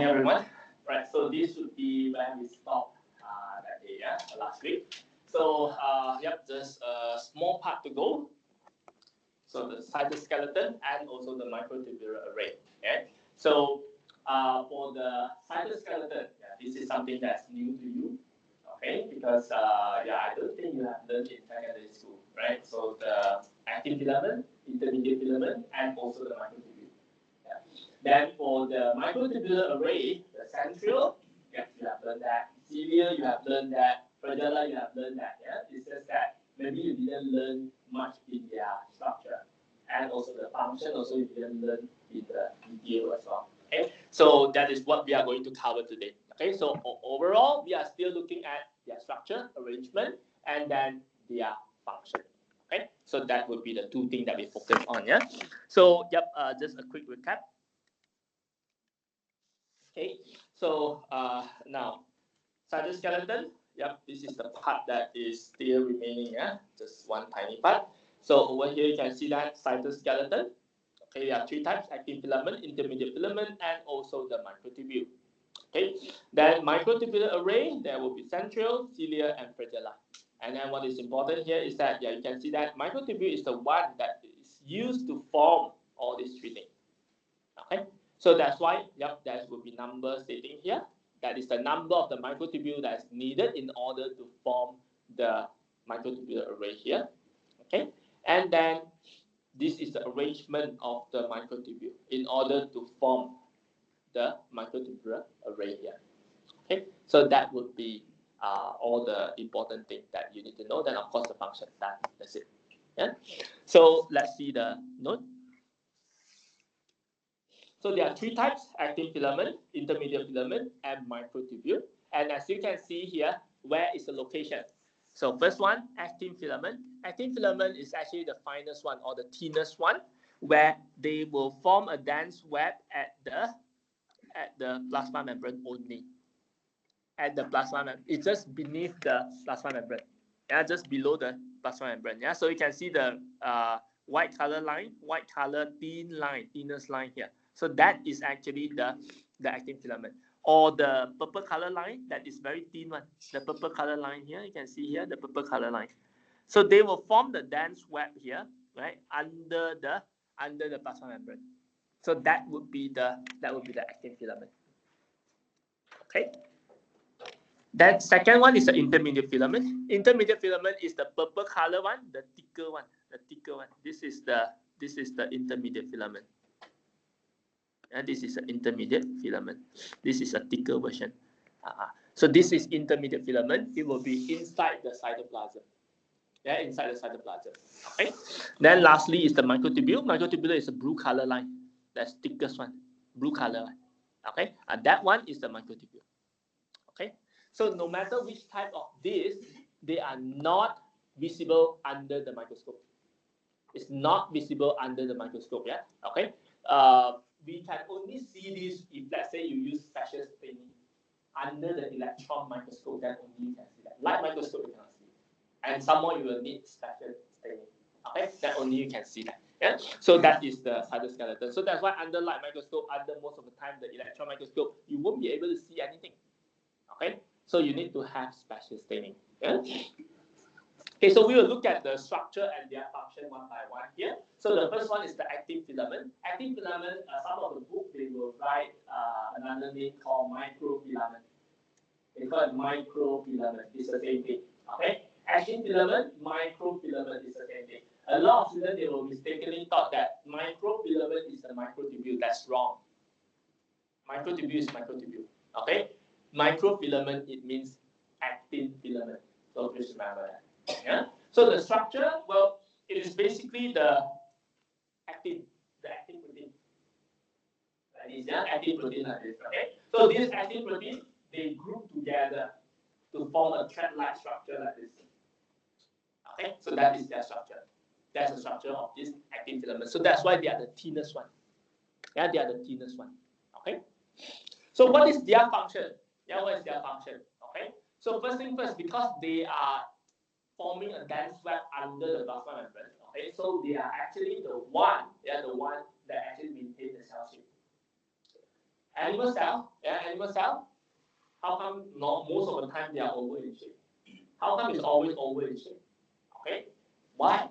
morning, everyone. Right, so this would be when we stopped that day, last week. So, yep, just a small part to go. So the cytoskeleton and also the microtubular array. Okay, so for the cytoskeleton, this is something that's new to you. Okay, because I don't think you have learned in secondary school, right? So the actin filament, intermediate filament, and also the microtubule. Yeah. Then for the microtubular array, the centriole, yes, you have learned that. Cilia, you have learned that. Flagella, you have learned that. Yeah, it's just that maybe you didn't learn much in their structure, and also the function. Also, you didn't learn in the detail as well. Okay, so that is what we are going to cover today. Okay, so overall, we are still looking at their structure, arrangement, and then their function. Okay, so that would be the two things that we focus on. Yeah. So yep, just a quick recap. Okay, so now cytoskeleton. Yep, this is the part that is still remaining. Yeah, just one tiny part. So over here you can see that cytoskeleton. Okay, there are three types: actin filament, intermediate filament, and also the microtubule. Okay, then microtubular array, there will be centriole, cilia, and flagella. And then what is important here is that you can see that microtubule is the one that is used to form all these three things. Okay, so that's why there will be numbers stating here. That is the number of the microtubule that is needed in order to form the microtubular array here. Okay, and then this is the arrangement of the microtubule in order to form the microtubular array here. Okay, so that would be all the important things that you need to know. Then of course the function done. That's it. Yeah. So let's see the note. So there are three types: actin filament, intermediate filament, and microtubule. And as you can see here, where is the location? So first one, actin filament. Actin filament is actually the finest one or the thinnest one, where they will form a dense web at the plasma membrane only. At the plasma membrane, it's just beneath the plasma membrane. Yeah, just below the plasma membrane. Yeah, so you can see the white color line, white color thin line, thinnest line here. So that is actually the actin filament. Or the purple color line, that is very thin one. The purple color line here, you can see here the purple color line. So they will form the dense web here, right, under the plasma membrane. So that would be the actin filament. Okay. Then second one is the intermediate filament. Intermediate filament is the purple color one, the thicker one. The thicker one. This is the intermediate filament. And this is the intermediate filament. This is a thicker version. So this is intermediate filament. It will be inside the cytoplasm. Yeah, inside the cytoplasm. Okay. Then lastly is the microtubule. Microtubule is a blue color line. That's thickest one. Blue color line. Okay. And that one is the microtubule. Okay. So no matter which type of this, they are not visible under the microscope. It's not visible under the microscope. Yeah. Okay. We can only see this if, let's say, you use special staining under the electron microscope. Then only you can see that. Light microscope you cannot see, and some more you will need special staining. Okay. Then only you can see that. Yeah. So that is the cytoskeleton. So that's why under light microscope, under most of the time the electron microscope, you won't be able to see anything. Okay. So you need to have special staining. Yeah? Okay, so we will look at the structure and their function one by one here. So the first one is the actin filament. Actin filament, some of the book they will write another name called microfilament. They call it microfilament. It's the same thing. Okay, actin filament, microfilament is the same thing. A lot of students they will mistakenly thought that microfilament is the microtubule. That's wrong. Microtubule is microtubule. Okay. Microfilament, it means actin filament. So please remember that. Yeah. So the structure, well, it is basically the actin protein. That is, actin protein like this. Okay. So this actin protein, they group together to form a thread-like structure like this. Okay. So that is their structure. That's the structure of this actin filament. So that's why they are the thinnest one. Yeah, they are the thinnest one. Okay. So what is their function? Yeah, what is their function? Okay. So first thing first, because they are forming a dense web under the plasma membrane. Okay. So they are actually the one that actually maintain the cell shape. Animal cell, yeah, animal cell. How come not most of the time they are oval in shape? How come it's always oval in shape? Okay, why?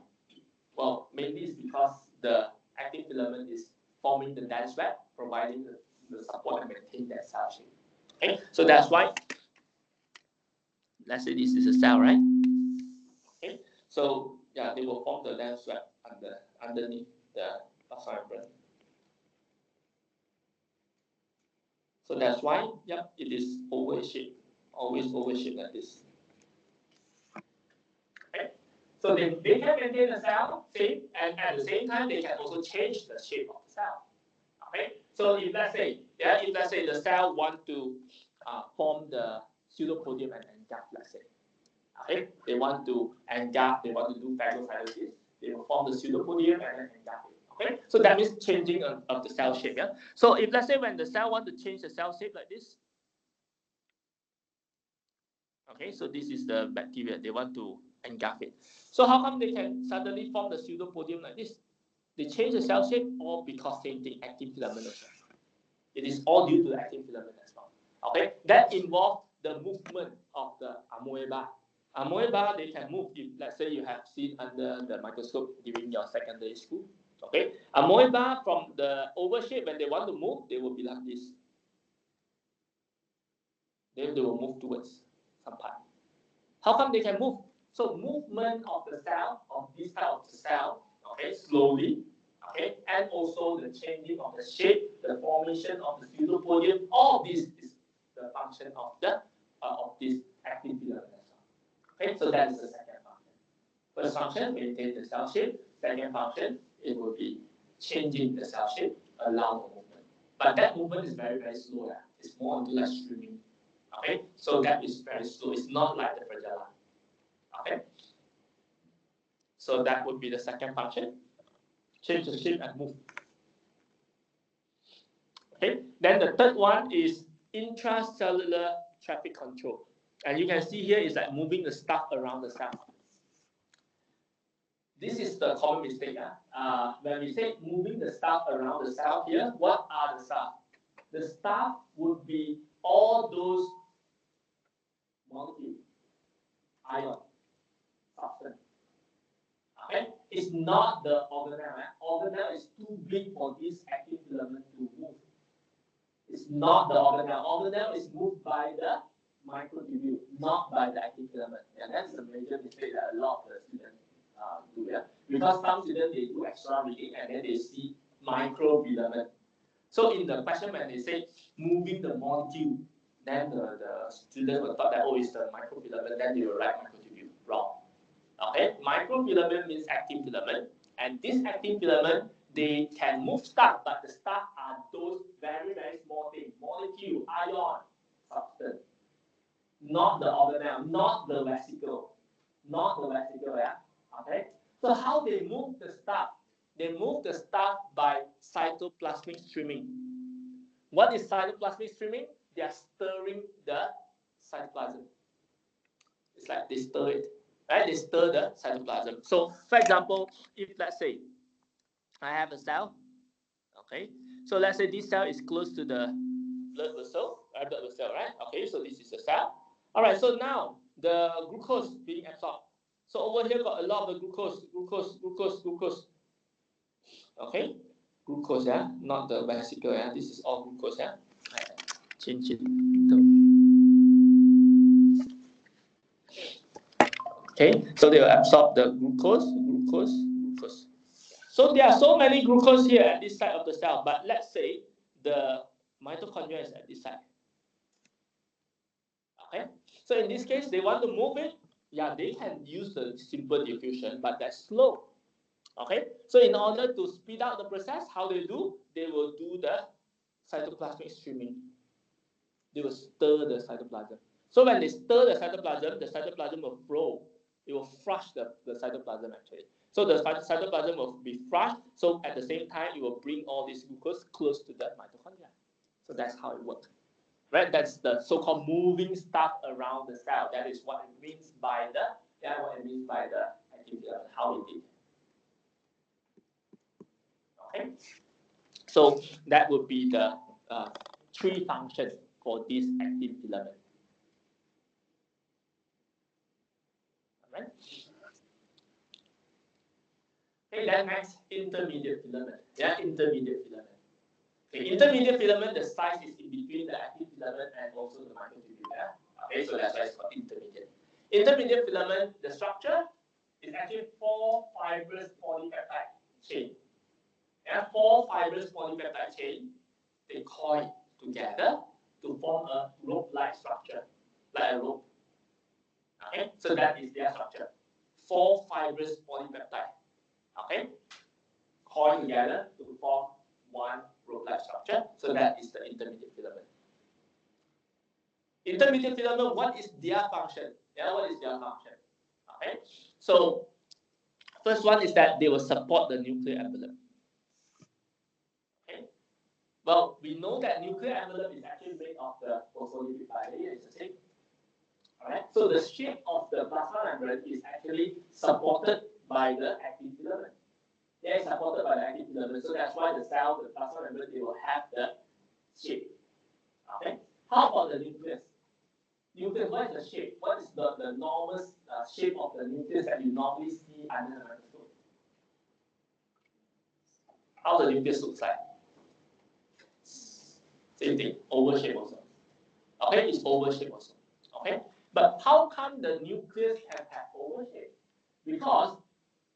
Well, mainly it's because the actin filament is forming the dense web, providing the support and maintain that cell shape. Okay, so that's why. Let's say this is a cell, right? Okay, so yeah, they will form the dense web underneath the plasma membrane. So that's why, yep, it is oval shape, always oval shape like this. Okay, so they can maintain the cell shape, and at the same time they can also change the shape of the cell. Okay, so if let's say, yeah, if let's say the cell want to form the pseudopodium and engulf, let's say, okay, they want to engulf, they want to do phagocytosis, they will form the pseudopodium and then engulf it. Okay, so that means changing of the cell shape. Yeah, so if let's say when the cell want to change the cell shape like this, okay, so this is the bacteria, they want to engulf it. So how come they can suddenly form the pseudopodium like this? They change the cell shape, all because same thing, actin filament also. It is all due to the actin filament as well. Okay, that involves the movement of the amoeba. Amoeba, they can move. If let's say you have seen under the microscope during your secondary school. Okay, amoeba from the oval shape, when they want to move, they will be like this. Then they will move towards some part. How come they can move? So movement of the cell, of this type of the cell, okay, slowly, okay, and also the changing of the shape, the formation of the pseudopodium, all this is the function of this actin filament as well. Okay, so that is the second function. First function, maintain the cell shape. Second function, it will be changing the cell shape, allow the movement. But that movement is very, very slow. Yeah. It's more into like streaming. Okay, so that is very slow. It's not like the flagella. Okay, so that would be the second function. Change the shape and move. Okay, then the third one is intracellular traffic control. And you can see here is like moving the stuff around the cell. This is the common mistake. When we say moving the stuff around the cell here, what are the stuff? The stuff would be all those molecules, ion, substance. Okay, it's not the organelle. Organelle is too big for this actin filament to move. It's not the organelle. Organelle is moved by the microtubule, not by the actin filament. And that's the major mistake that a lot of the students do. Yeah? Because some students, they do extra reading and then they see microfilament. So in the question when they say moving the molecule, then the students will thought that, oh, it's the microfilament, then they will write microtubule. Wrong. Okay, microfilament means actin filament, and this actin filament, they can move stuff, but the stuff are those very, very small things, molecule, ion, substance, not the organelle, not the vesicle, yeah. Okay, so how they move the stuff? They move the stuff by cytoplasmic streaming. What is cytoplasmic streaming? They are stirring the cytoplasm. It's like they stir it. Right? They stir the cytoplasm. So, for example, if let's say I have a cell, okay, so let's say this cell is close to the blood vessel, right? Okay, so this is a cell. All right, so now the glucose being absorbed. So over here got a lot of the glucose. Okay, glucose, yeah, not the vesicle, yeah. This is all glucose, yeah. Change it. Okay, so they will absorb the glucose. So there are so many glucose here at this side of the cell, but let's say the mitochondria is at this side. Okay, so in this case, they want to move it. Yeah, they can use the simple diffusion, but that's slow. Okay, so in order to speed up the process, how they do? They will do the cytoplasmic streaming. They will stir the cytoplasm. So when they stir the cytoplasm will flow. It will flush the cytoplasm actually. So the cytoplasm will be flushed. So at the same time, it will bring all this glucose close to the mitochondria. So that's how it works. Right? That's the so-called moving stuff around the cell. That is what it means by the actin filament, how it did. Okay. So that would be the three functions for this actin filament. Alright. Okay, then next, intermediate filament. Yeah, intermediate filament. Okay, intermediate filament, the size is in between the actin filament and also the microtubule. Yeah? Okay, so that's why it's called intermediate. Intermediate filament, the structure is actually 4 fibrous polypeptide chain. Yeah, 4 fibrous polypeptide chain, they coil together to form a rope-like structure, like a rope. Okay, so that is their structure. 4 fibrous polypeptide. Okay, coil together to form one rope-like structure. So that is the intermediate filament. Intermediate filament, what is their function? Yeah, what is their function? Okay, so first one is that they will support the nuclear envelope. Okay, well, we know that nuclear envelope is actually made of the phospholipid bilayer. It's the same. Alright, so the shape of the plasma membrane is actually supported by the actin filament. They are supported by the actin filament, so that's why the cell, the plasma membrane, they will have the shape. Okay. How about the nucleus? Nucleus, what is the shape? What is the normal shape of the nucleus that you normally see under the microscope? How the nucleus looks like? Same thing, oval shape also. Okay, it's oval shape also. Okay, but how come the nucleus can have oval shape? Because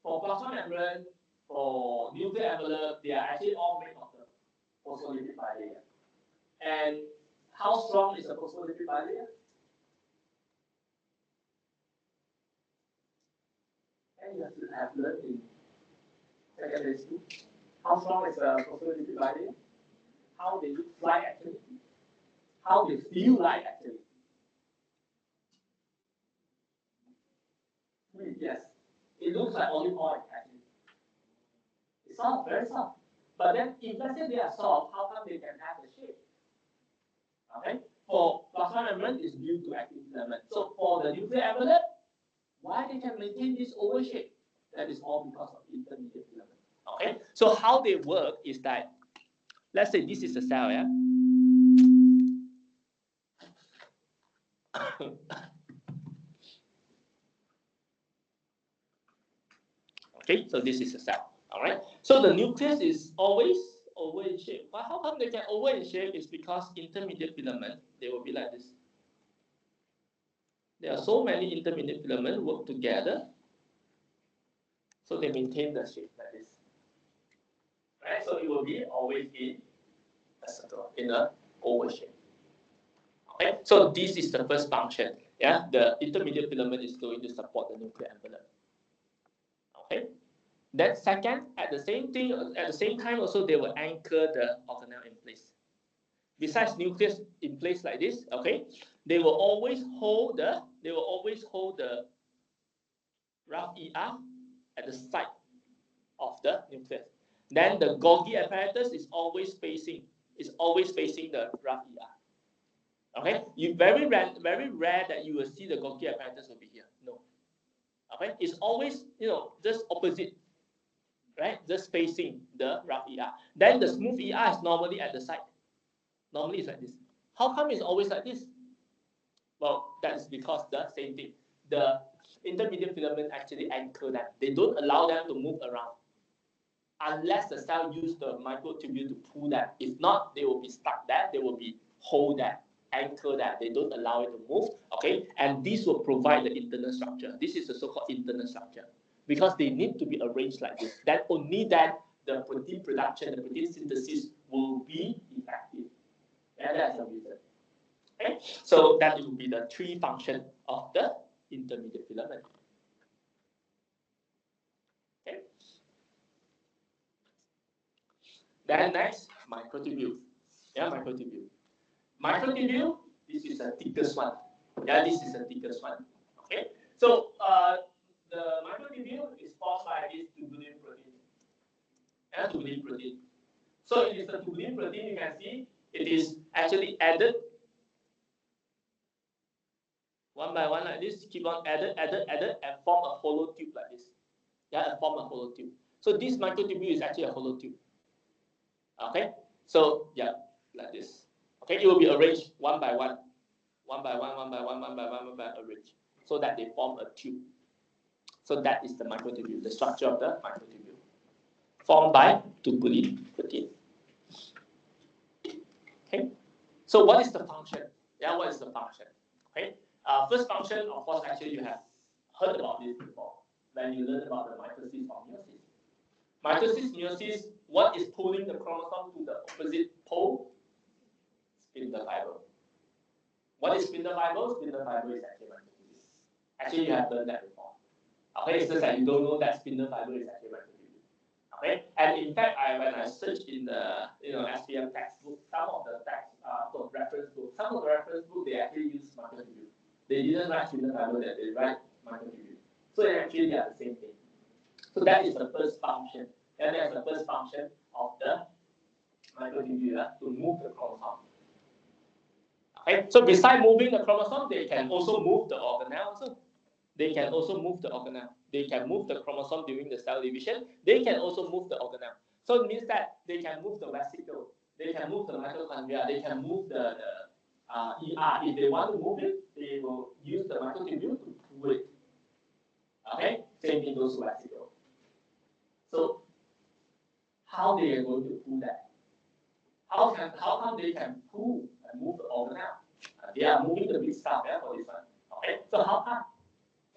for plasma membrane, for nuclear envelope, they are actually all made of the phospholipid bilayer. And how strong is the phospholipid bilayer? And you have learned in secondary school. How strong is the phospholipid bilayer? How they look like actually? How they feel like actually? Yes, it looks like olive oil actually. It's soft, very soft. But then, if let's say they are soft, how come they can have the shape? Okay, for plasma membrane is due to actin filament. So for the nuclear envelope, why they can maintain this oval shape? That is all because of intermediate filament. Okay, so how they work is that, let's say this is a cell, yeah. Okay, so this is a cell. All right. So the nucleus is always oval in shape. But how come they can oval in shape? Is because intermediate filament, they will be like this. There are so many intermediate filaments work together, so they maintain the shape like this. Right. So it will be always in a circle, in a oval shape. Okay. So this is the first function. Yeah. The intermediate filament is going to support the nuclear envelope. Okay. Then second, at the same time also they will anchor the organelle in place. Besides nucleus in place like this, okay, they will always hold the rough ER at the side of the nucleus. Then the Golgi apparatus is always facing the rough ER. Okay, very rare that you will see the Golgi apparatus will be here. No. Okay, it's always just opposite. Right, just facing the rough ER. Then the smooth ER is normally at the side. Normally it's like this. How come it's always like this? Well, that is because the same thing. The intermediate filament actually anchor them. They don't allow them to move around unless the cell use the microtubule to pull them. If not, they will be stuck there. They will be hold that, anchor that. They don't allow it to move. Okay, and this will provide the internal structure. This is the so-called internal structure. Because they need to be arranged like this. Then only then the protein production, the protein synthesis will be effective. And that's the reason. Okay? So that will be the three functions of the intermediate filament. Okay. Then next, microtubule. Yeah, microtubule. Microtubule, this is the thickest one. Yeah, this is the thickest one. Okay. So the microtubule is formed by this tubulin protein. Yeah, tubulin protein. So it is the tubulin protein, you can see, it is actually added one by one like this, keep on added, and form a hollow tube like this. Yeah, and form a hollow tube. So this microtubule is actually a hollow tube. Okay, so yeah, like this. Okay, it will be arranged one by one, arranged, so that they form a tube. So that is the microtubule, the structure of the microtubule, formed by tubulin protein. Okay, so what is the function? Yeah, what is the function? Okay, first function, of course, actually you have heard about this before when you learn about the mitosis or meiosis. Mitosis, meiosis, what is pulling the chromosome to the opposite pole? Spindle fiber. What is spindle fiber? Spindle fiber is actually mitosis. Actually, you have learned that before. Okay, it's just that you don't know that spindle fiber is actually mitosis. Okay, and in fact, when I searched in the SPM textbook, some of the reference books, they actually use microtubule. They didn't write spindle fiber, they write microtubule. So actually, they are the same thing. So that is the first function. And that's the first function of the microtubule to move the chromosome. Okay, so besides moving the chromosome, they can also move the organelle. Also, they can also move the organelle. They can move the chromosome during the cell division. They can also move the organelle. So it means that they can move the vesicle. They can move the mitochondria. They can move the ER. If they want to move it, they will use the microtubule to pull it. Okay, same thing goes to vesicle. So how they are going to pull that? How come they can pull and move the organelle? They are moving the big stuff, yeah, for this one. Okay, so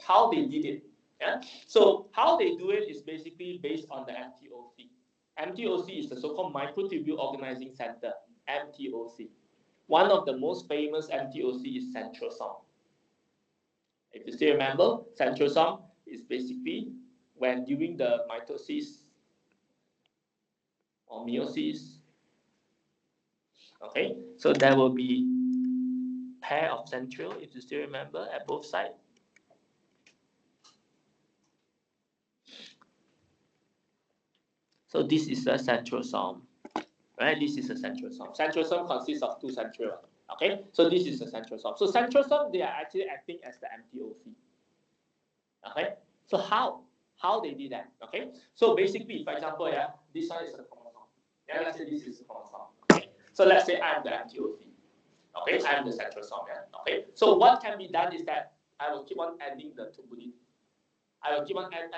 how they did it? Yeah, so how they do it is basically based on the MTOC. MTOC is the so-called microtubule organizing center. MTOC. One of the most famous MTOC is centrosome. If you still remember, centrosome is basically when during the mitosis or meiosis. Okay, so there will be pair of centriole, if you still remember, at both sides. So this is a centrosome, right? This is a centrosome. Centrosome consists of two centrioles. Okay, so this is a centrosome. So centrosome, they are actually acting as the MTOC. Okay, so how they did that? Okay, so basically, for example, yeah, this one is a chromosome. Yeah, let's say this is a chromosome. Okay, so let's say I'm the MTOC. Okay, I'm the centrosome. Yeah. Okay, so what can be done is that I will keep on adding the tubulin. I will keep on add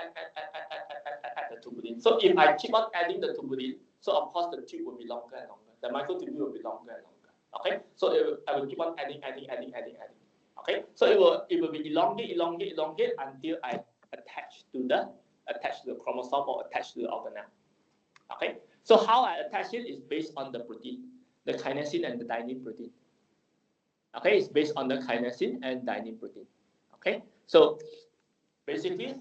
the tubulin. So if I keep on adding the tubulin, so of course the tube will be longer and longer. The microtubule will be longer and longer. Okay, so I will keep on adding. Okay, so it will be elongate until I attach to the chromosome or attach to the organelle. Okay, so how I attach it is based on the protein, the kinesin and the dynein protein. Okay, it's based on the kinesin and dynein protein. Okay, so basically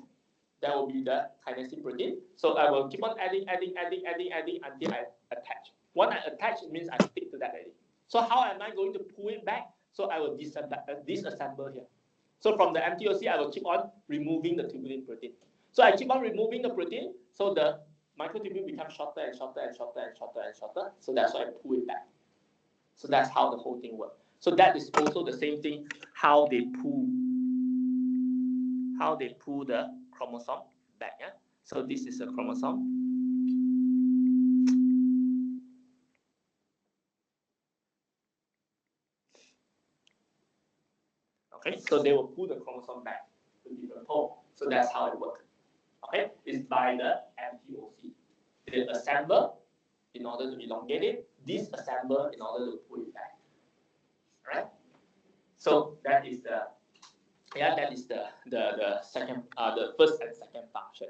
there will be the kinesin protein. So I will keep on adding until I attach. When I attach, it means I stick to that already. So how am I going to pull it back? So I will disassemble here. So from the MTOC, I will keep on removing the tubulin protein. So I keep on removing the protein, so the microtubule becomes shorter and shorter. So that's why I pull it back. So that's how the whole thing works. So that is also the same thing, how they pull the chromosome back. Yeah? So this is a chromosome. Okay, so they will pull the chromosome back to different pole. So that's how it works. Okay, it's by the MTOC. They assemble in order to elongate it, disassemble in order to pull it back. Right? So that is the second, the first and second function.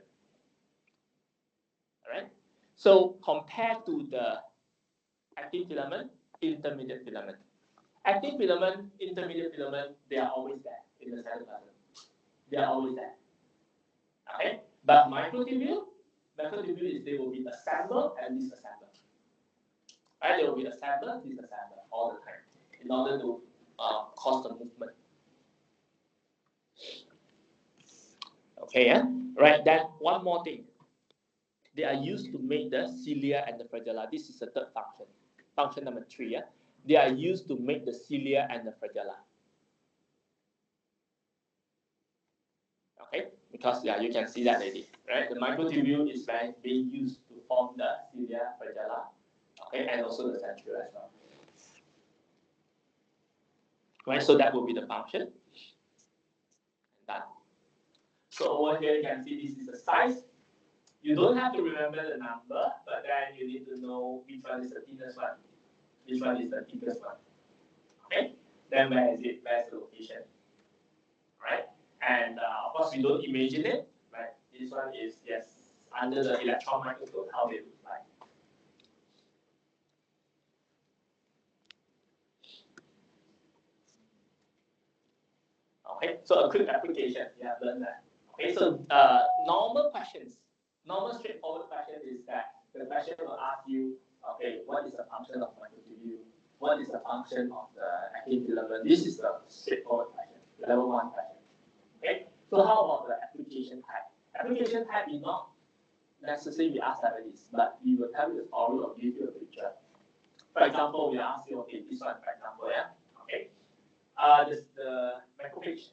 All right. So compared to the actin filament, intermediate filament. Actin filament, intermediate filament, they are always there in the cytoplasm. They are always there. Okay. But microtubule is they will be assembled and disassembled. Right? They will be assembled, disassembled all the time in order to cause the movement. Okay, yeah? Right, then one more thing. They are used to make the cilia and the flagella. This is the third function. Function number 3, yeah? They are used to make the cilia and the flagella. Okay, because yeah, you can see that already, right? The microtubule is being used to form the cilia, flagella, okay, and also the centriole as well. right? So that will be the function. Done. So over here you can see this is the size. You don't have to remember the number, but then you need to know which one is the thinnest one, which one is the thickest one. Okay? Then where is it? Where's the location? Right? And of course, we don't imagine it. Right? This one is yes under the electron microscope how they look like. Okay, so a quick application, you have learned that. Okay, so normal questions, normal straightforward question is that the question will ask you, okay, what is the function of microtubule? What is the function of the actin filament? This is the straightforward question, level 1 question. Okay, so how about the application type? Application type is not necessarily we ask like this, but we will tell you the story or give you a picture. For example, we ask you, okay, this one, for example, yeah, okay. The macrophage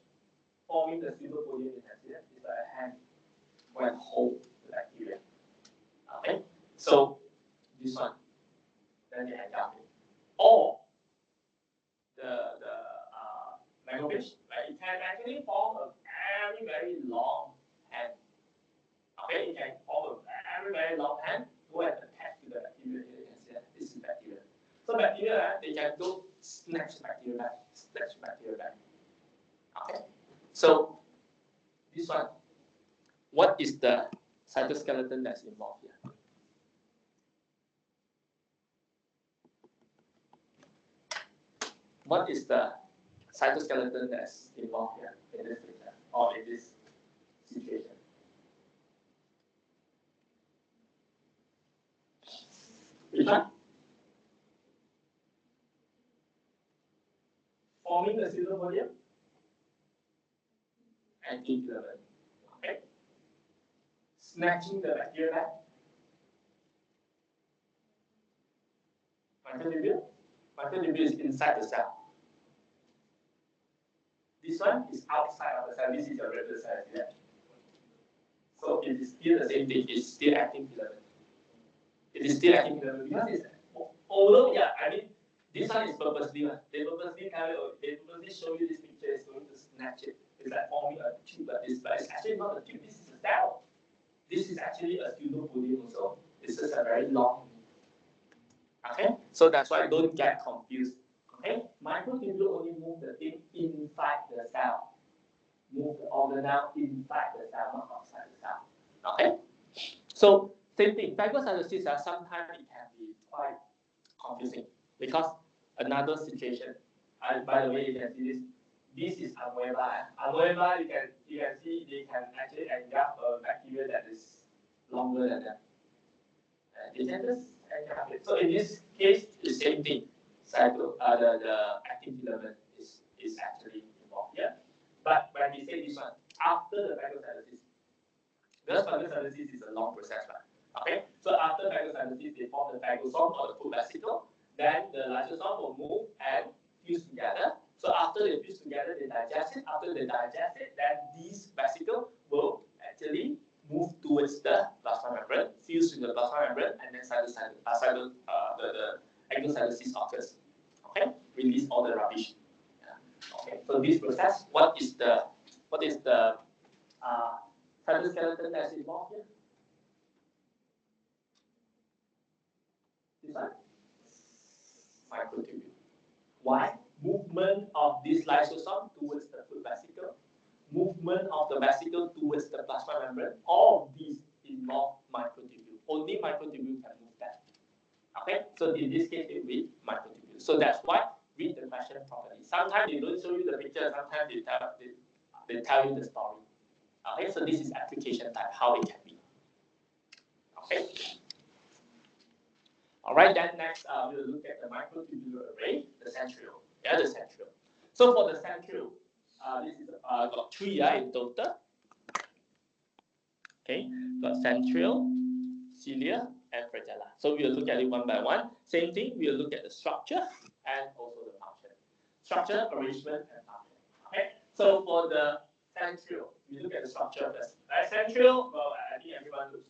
forming the pseudopodium in here is a hand when hold the bacteria. Okay, so this one, then you hang up it. Or the macrophage, right? It can actually form a very long hand. Okay, it can form a very long hand, go and attach to the bacteria. Here you can see that this is bacteria. So bacteria, they can go snatch bacteria back, snatch bacteria back. Okay, so this one, what is the cytoskeleton that's involved here? What is the cytoskeleton that's involved here in this picture or in this situation? Which one? Forming the pseudopodium? Actin filament. Okay. Snatching the bacteria back? Microtubule? Microtubule is inside the cell. This one is outside of the cell. This is your red blood cell here. So it is still the same thing. It's still actin filament. It is still actin filament because it's, although yeah, I mean this one is purposely one. They purposely show you this picture. It's going to snatch it. It's like forming a tube like this, but it's actually not a tube. This is a cell. This is actually a pseudopodium also. It's just a very long. Okay, so that's why don't get confused. Okay, microtubule only move the thing inside the cell. Move the organelle inside the cell, not outside the cell. Okay, so same thing. Phagocytosis, sometimes it can be quite confusing because another situation. By the way, you can see this. This is amoeba. Amoeba, you can see they can actually engulf a bacteria that is longer than that. They can just engulf it. So in this case, the same thing. The actin filament is actually involved here. But when we say this one, after the phagocytosis, because phagocytosis is a long process, right? Okay, so after phagocytosis, they form the phagosome or the food vesicle. Then the lysosome will move and fuse together. So after they fuse together, they digest it. After they digest it, then these vesicles will actually move towards the plasma membrane, fuse with the plasma membrane, and then the endocytosis occurs. Okay, release all the rubbish. Yeah. Okay, so this process, what is the cytoskeleton that's involved here? This one? Microtubule. Why? Movement of this lysosome towards the food vesicle, movement of the vesicle towards the plasma membrane. All of these involve microtubule. Only microtubule can move that. Okay, so in this case, it will be microtubule. So that's why read the question properly. Sometimes they don't show you the picture. Sometimes they tell you the story. Okay, so this is application type, how it can be. Okay. All right, then next we'll look at the microtubular array, the centriole. Yeah, the centriole. So for the centriole, this is got 3 in total. Okay, got centriole, cilia, and flagella. So we'll look at it one by one. Same thing, we'll look at the structure and also the function. Structure, arrangement, and function. Okay, so for the centriole, we look at the structure first. Right, centriole, well, I think everyone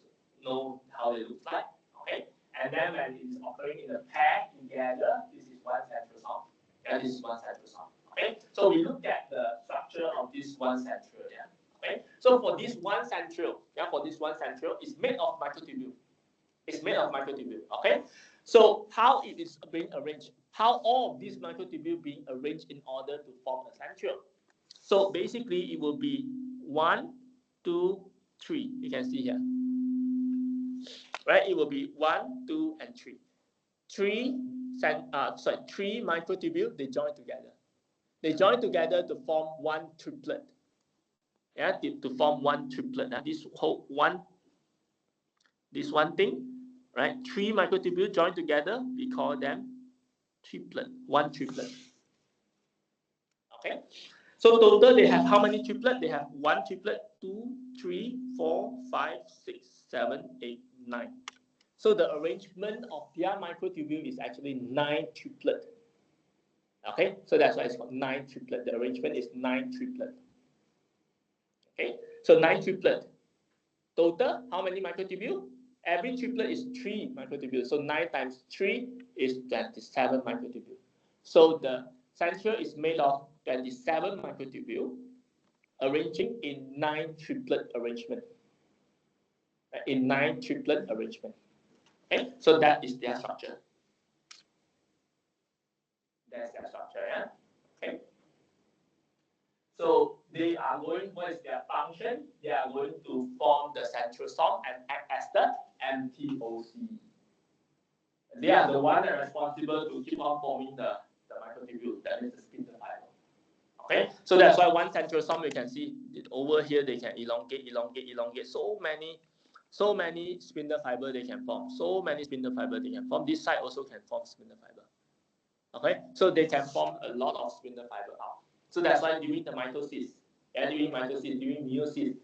know how it looks like. Okay. And then when it is occurring in a pair together, this is one centrosome. And this is one centrosome. Okay, so we look at the structure of this one centriole. Yeah. Okay, so for this one centriole, it's made of microtubule. It's made of microtubule. Okay, so how it is being arranged? How all of these microtubule being arranged in order to form a centriole? So basically, it will be 1, 2, 3. You can see here, right? It will be 1, 2, and 3. Three microtubule, they join together. They join together to form one triplet. Yeah, to form one triplet. Now this one thing, right? 3 microtubule join together, we call them triplet. One triplet. Okay. So total they have how many triplet? They have 1 triplet, 2, 3, 4, 5, 6, 7, 8, 9. So the arrangement of their microtubule is actually 9 triplet. Okay, so that's why it's called 9 triplet. The arrangement is 9 triplet. Okay, so 9 triplet. Total, how many microtubule? Every triplet is 3 microtubule. So 9 times 3 is 27 microtubule. So the centriole is made of 27 microtubule arranging in 9 triplet arrangement. In 9 triplet arrangement. Okay, so that is their structure. That's their structure, yeah? Okay. So they are going, what is their function? They are going to form the centrosome and act as the MTOC. They are the one that are responsible to keep on forming the microtubule, that is the spindle fiber. Okay, so that's why one centrosome you can see over here they can elongate. So many spindle fiber they can form. So many spindle fiber they can form. This side also can form spindle fiber. Okay, so they can form a lot of spindle fiber out. So that's why during the mitosis, during meiosis,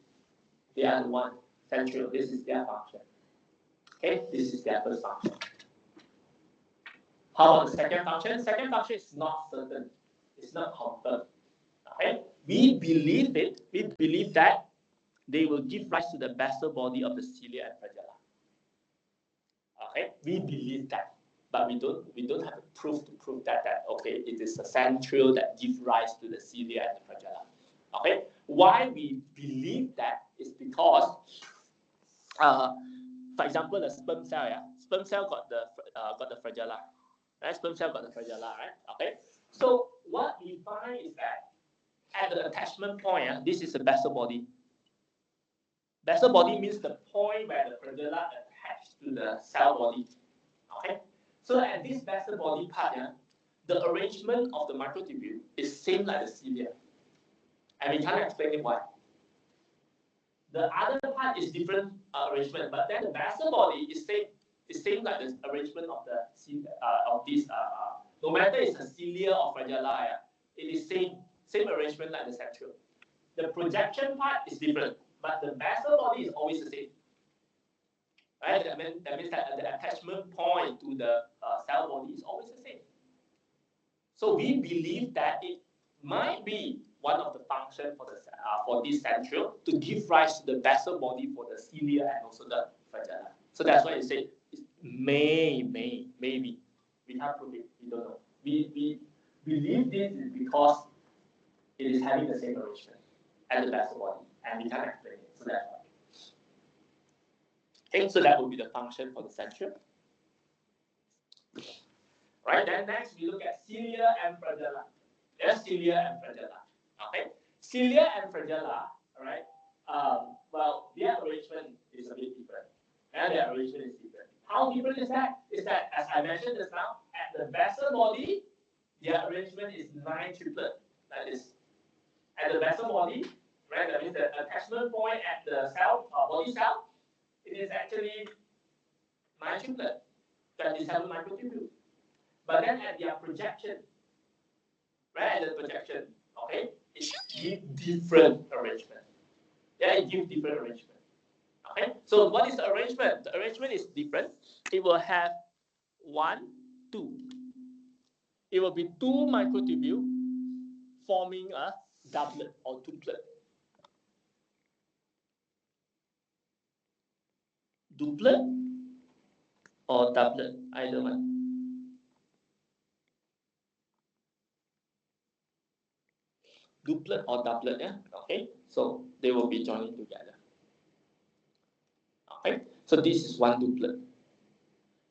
they are the one centriole. This is their function. Okay, this is their first function. How about the second function? Second function is not certain. It's not confirmed. Okay, we believe that they will give rise to the basal body of the cilia and flagella. Okay, we believe that. But we don't have a proof to prove that okay, it is a centriole that gives rise to the cilia and the flagella. Okay, why we believe that is because, for example, the sperm cell, sperm cell got the flagella, right? Sperm cell got the flagella, right? Okay, so what we find is that at the attachment point, this is a basal body. Basal body means the point where the flagella attached to the cell body. Okay. So at this basal body part, the arrangement of the microtubule is same like the cilia. And we can't explain it why. The other part is different arrangement, but then the basal body is same like the arrangement of the this. No matter it's a cilia or flagella, it is same arrangement like the centriole. The projection part is different, but the basal body is always the same. Right? That means that the attachment point to the cell body is always the same. So we believe that it might be one of the functions for this centriole to give rise to the basal body for the cilia and also the flagella. So that's why it says maybe. We can't prove it. We don't know. We believe this is because it is having the same arrangement as the basal body, and we can't explain it. So that's why. Okay, so that would be the function for the centriole. Right, then next we look at cilia and flagella. There's cilia and flagella. Okay, cilia and flagella, right? Well, their arrangement is a bit different. And their arrangement is different. How different is that? Is that, as I mentioned just now, at the basal body, their arrangement is 9 triplet. That is, at the basal body, right? That means the attachment point at the cell, body cell, it is actually 9 triplet, 27 microtubule. But then at their projection, right, at the projection, okay, it gives different arrangement. Yeah, it gives different arrangement. Okay, so what is the arrangement? The arrangement is different. It will have 1, 2. It will be 2 microtubule forming a doublet or duplet. Duplet or doublet, either one. duplet or doublet. Yeah. Okay. So they will be joining together. Okay. So this is one duplet.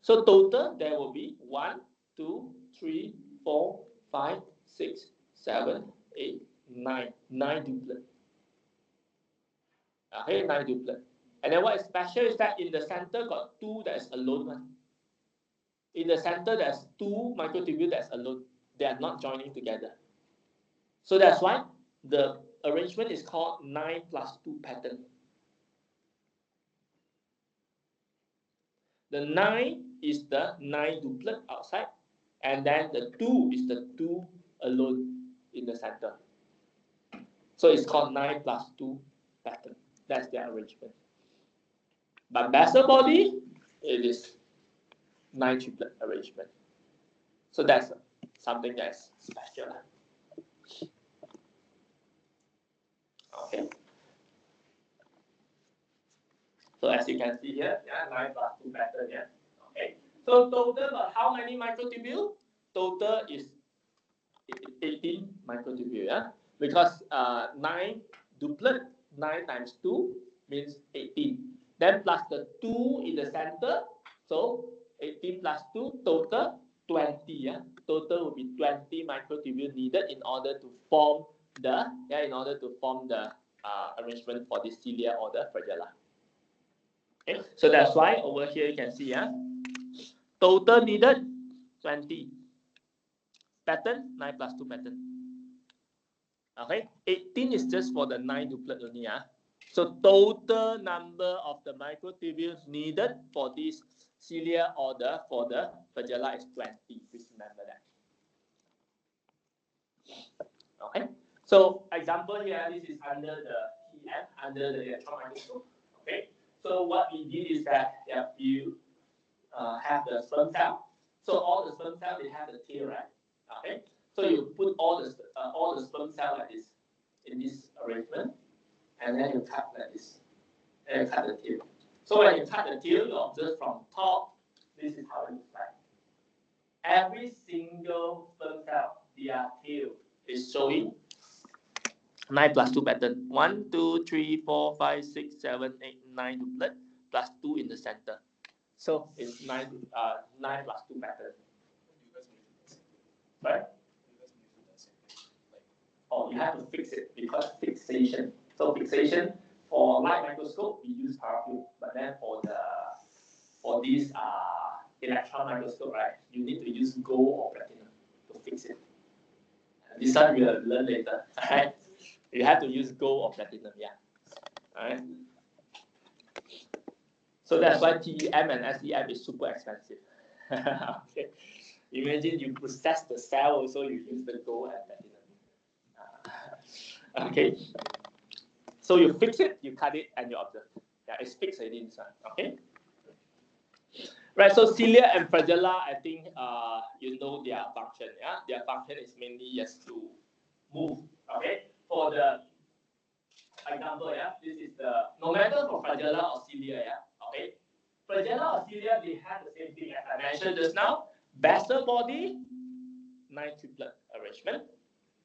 So total there will be 1, 2, 3, 4, 5, 6, 7, 8, 9. 9 duplet. Okay, 9 duplet. And then what is special is that in the center got 2 that is alone one. In the center there's 2 microtubule that's alone. They are not joining together. So that's why the arrangement is called 9 plus 2 pattern. The 9 is the 9 duplet outside, and then the 2 is the 2 alone in the center. So it's called 9 plus 2 pattern. That's the arrangement. But basal body, it is 9 triplet arrangement. So that's something that's special. Okay. So as you can see here, yeah, 9 plus 2 pattern, yeah. Okay. So total, how many microtubule? Total is 18 microtubule, yeah. Because 9 duplet, 9 times 2 means 18. Then plus the 2 in the center, so 18 plus 2, total 20. Yeah? Total will be 20 microtubule needed in order to form the arrangement for this cilia or the flagella. Okay, so that's why over here you can see, total needed 20. Pattern 9 plus 2 pattern. Okay, 18 is just for the 9 duplet only. So total number of the microtubules needed for this cilia or for the flagella is 20. Please remember that. Okay, so example here, this is under the TM, under the electron microscope. Okay, so what we did is that you have the sperm cell. So all the sperm cells, they have the tail, right? Okay, so you put all the sperm cells like this in this arrangement, and then you cut like this, and you cut the tail. So when you cut the tail, you observe from top, this is how it looks like. Every single sperm cell, their tail is showing 9 plus 2 pattern. 1, 2, 3, 4, 5, 6, 7, 8, 9 duplet plus 2 in the center. So it's 9 plus 2 pattern. Right? Oh, you have to fix it because fixation. So fixation for light microscope we use paraffin, but then for this electron microscope, right, you need to use gold or platinum to fix it. This one we'll learn later. Alright, you have to use gold or platinum, yeah. Alright. So that's why TEM and SEM is super expensive. Okay. Imagine you process the cell, also you use the gold and platinum. Okay. So you fix it, you cut it, and you observe. Yeah, it's fixed already in this one. Okay. Right. So cilia and flagella, I think you know their function. Yeah, their function is mainly just to move. Okay. For the example, yeah, this is the no matter for flagella or cilia, yeah. Okay. Flagella or cilia, they have the same thing as I mentioned just now. Basal body, 9 triplet arrangement.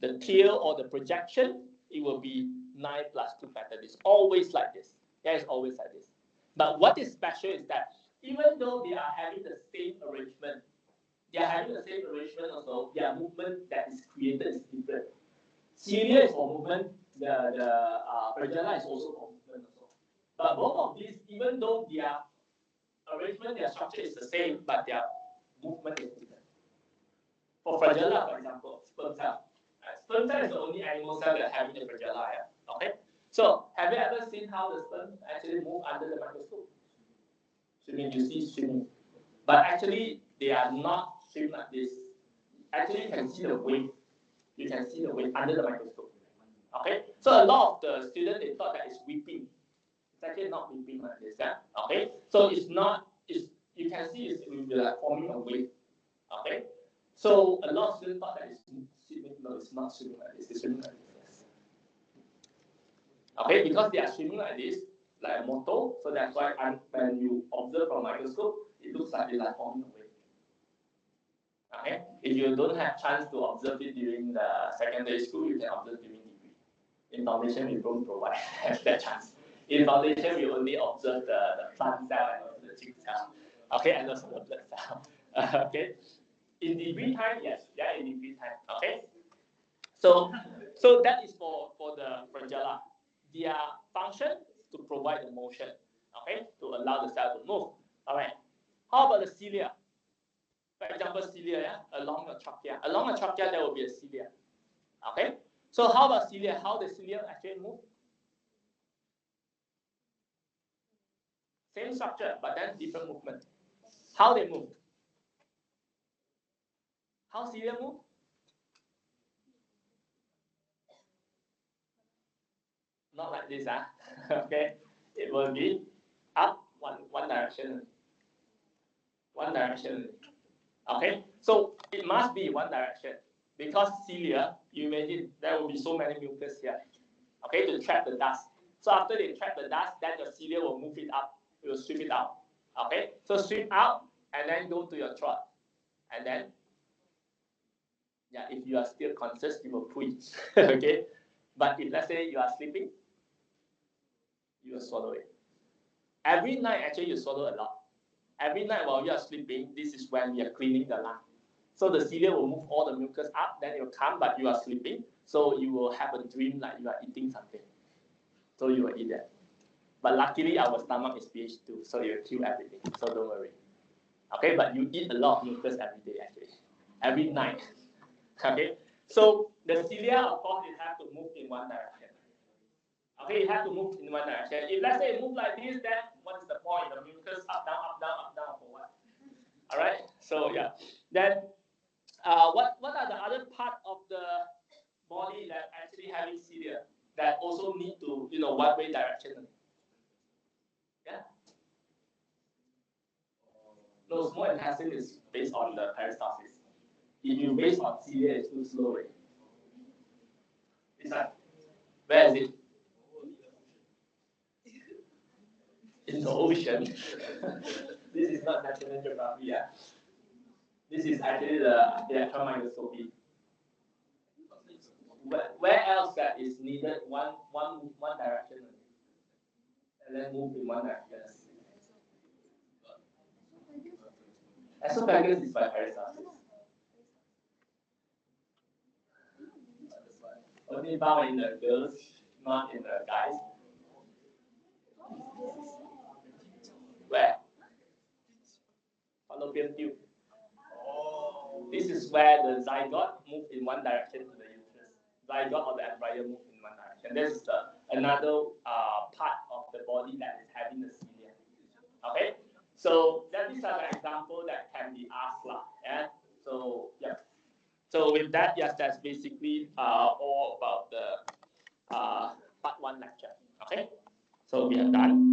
The tail or the projection, it will be 9 plus 2 pattern. It's always like this. Yeah, it's always like this. But what is special is that even though they are having the same arrangement, also, their movement that is created is different. Cilia is for movement, the flagella is also for movement also. But both of these, even though their arrangement, their structure is the same, but their movement is different. For flagella, for example, sperm cell. Sperm cell is the only animal cell that having the flagella. Yeah? Okay. So have you ever seen how the sperm actually move under the microscope? Swimming, you see swimming, but actually they are not swimming like this. Actually, you can see the wave. You can see the wave under the microscope. Okay. So a lot of the students they thought that it's weeping. It's actually not weeping like this. Yeah. Okay. So it's not. You can see it will be like forming a wave. Okay. So a lot of students thought that it's swimming. No, it's not swimming like this. It's swimming like this. Okay, because they are swimming like this, like a motor. So that's why when you observe from microscope, it looks like it's like forming a wave. Okay. If you don't have chance to observe it during the secondary school, you can observe during degree. In foundation, we don't provide that chance. In foundation, we only observe the plant cell and also the chick cell. Okay, and also the blood cell. Okay. In degree time, yes, yeah, in degree time. Okay. So that is for the flagella. Their function to provide the motion. Okay, to allow the cell to move. All right. How about the cilia? For example, cilia, yeah, along the trachea. Along the trachea, there will be a cilia. Okay. So how about cilia? How the cilia actually move? Same structure, but then different movement. How they move? How cilia move? Not like this, huh? Okay. It will be up one direction. One direction. Okay. So it must be one direction because cilia, you imagine there will be so many mucus here. Okay, to trap the dust. So after they trap the dust, then your cilia will move it up. It will sweep it out. Okay, so sweep out and then go to your throat, and then yeah, if you are still conscious, you will push. Okay, but if let's say you are sleeping, you will swallow it. Every night, actually, you swallow a lot. Every night while you are sleeping, this is when you are cleaning the lung. So the cilia will move all the mucus up, then it will come, but you are sleeping, so you will have a dream like you are eating something. So you will eat that. But luckily, our stomach is pH 2, so it will kill everything. So don't worry. Okay, but you eat a lot of mucus every day, actually, every night. Okay, so the cilia, of course, it has to move in one direction. Okay, it has to move in one direction. If let's say it move like this, then what is the point? The mucus up, down for what? All right. So yeah. Then what are the other part of the body that actually having cilia that also need to one way direction? Yeah. No, small intestine is based on the peristalsis. If you base on cilia, it's too slow. It's like, where is it? In the ocean. This is not National Geography. Yeah. This is actually the electron microscopy. Where else that is needed one direction and then move in one direction? Esophagus is by peristalsis. Only found in the girls, not in the guys. Where? Fallopian tube. This is where the zygote moves in one direction to the uterus. Zygote or the embryo moves in one direction. This is another part of the body that is having the cilia. Okay, so these are the examples that can be asked. Yeah. So yeah. So with that, yes, that's basically all about the part 1 lecture. Okay, so we are done.